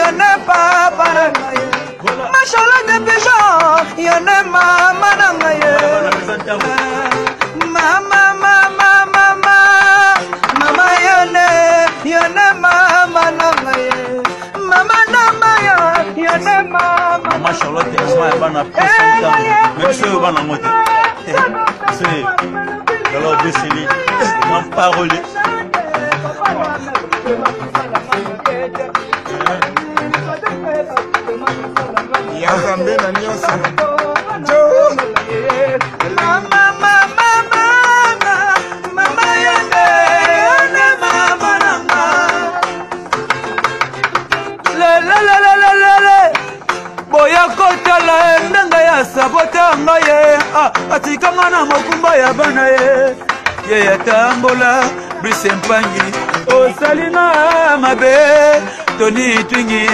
y'en a papa nangaye. Machallah de pigeon, y'en a mama nangaye. Mama, mama, mama, mama y'en a mama nangaye. Mama namaya, y'en a mama. Mama Charlotte, Ismaël bana pisanta, même ceux bana moté. C'est alors décennie, non parole. Yazambe na nyonso. Mama, mama, mama, mama y'en a mama nanga. Le boya kotala ndanga ya sabota ngaye atikanga na mokumba ya bana ye ya tambola Brice Mpangi osalinga mabe Tony Twingi